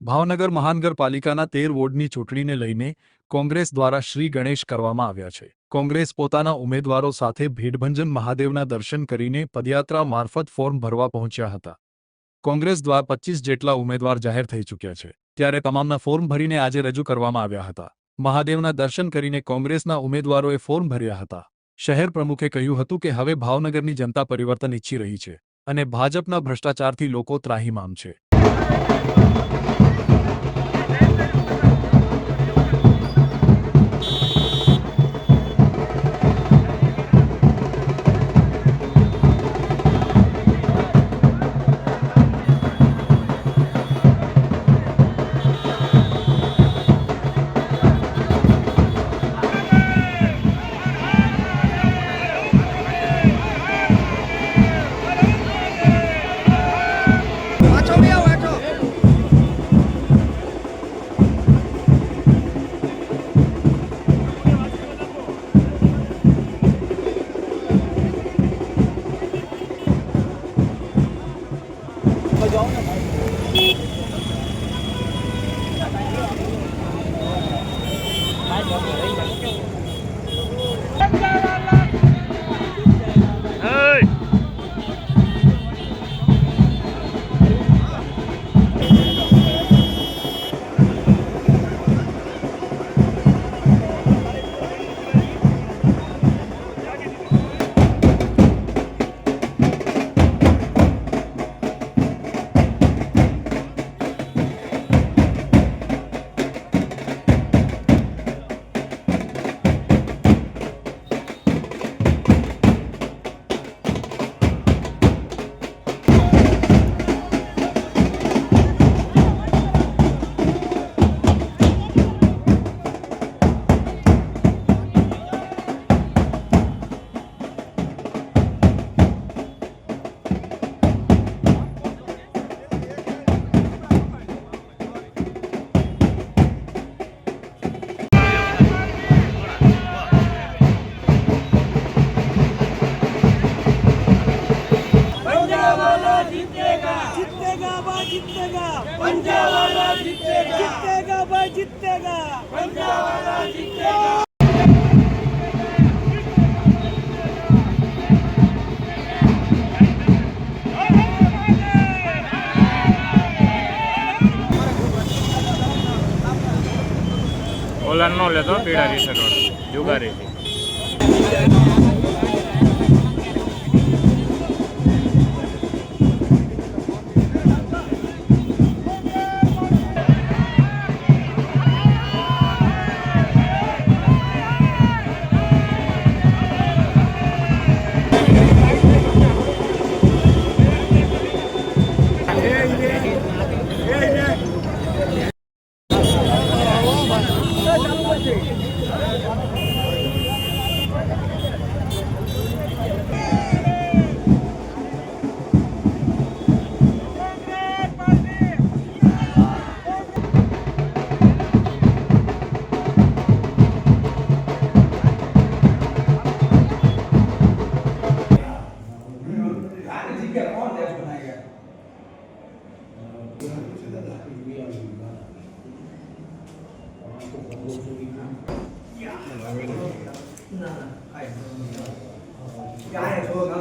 ભાવનગર મહાનગરપાલિકાના 13 વોર્ડની ચૂંટણીને લઈને કોંગ્રેસ દ્વારા શ્રી ગણેશ કરવામાં આવ્યા છે। કોંગ્રેસ પોતાના ઉમેદવારો સાથે ભીડભંજન મહાદેવના દર્શન કરીને પદયાત્રા મારફત ફોર્મ ભરવા પહોંચ્યા હતા। કોંગ્રેસ દ્વારા 25 જેટલા ઉમેદવાર જાહેર થઈ ચૂક્યા છે, ત્યારે તમામના ફોર્મ ભરીને આજે રજૂ કરવામાં આવ્યા હતા। મહાદેવના દર્શન કરીને કોંગ્રેસના ઉમેદવારોએ ફોર્મ ભર્યા હતા। શહેર પ્રમુખે કહ્યું હતું કે હવે ભાવનગરની જનતા પરિવર્તન ઈચ્છી રહી છે અને ભાજપના ભ્રષ્ટાચારથી લોકો ત્રાહિમામ છે। ઓલા નો લેતો પીડા રીસેટ જુગારી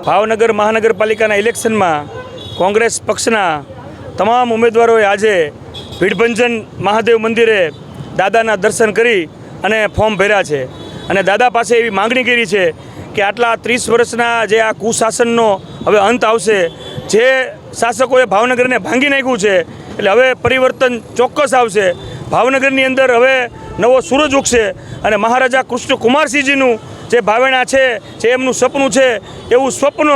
ભાવનગર મહાનગરપાલિકાના ઇલેક્શનમાં કોંગ્રેસ પક્ષના તમામ ઉમેદવારોએ આજે ભીડભંજન મહાદેવ મંદિરે દાદાના દર્શન કરી અને ફોર્મ ભર્યા છે અને દાદા પાસે એવી માંગણી કરી છે કે આટલા 30 વર્ષના જે આ કુશાસનનો હવે અંત આવશે। જે શાસકોએ ભાવનગરને ભાંગી નાખ્યું છે એટલે હવે પરિવર્તન ચોક્કસ આવશે। ભાવનગરની અંદર હવે નવો સૂરજ ઉગશે અને મહારાજા કૃષ્ણકુમારસિંહજીનું જે ભાવેણા છે, જે એમનું સપનું છે, એવું સ્વપ્ન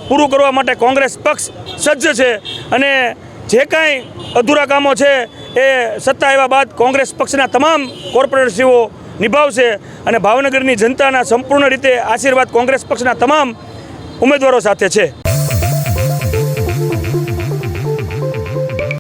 પૂરું કરવા માટે કોંગ્રેસ પક્ષ સજ્જ છે અને જે કાંઈ અધૂરા કામો છે એ સત્તા આવ્યા બાદ કોંગ્રેસ પક્ષના તમામ કોર્પોરેટરશ્રીઓ નિભાવશે અને ભાવનગરની જનતાના સંપૂર્ણ રીતે આશીર્વાદ કોંગ્રેસ પક્ષના તમામ ઉમેદવારો સાથે છે।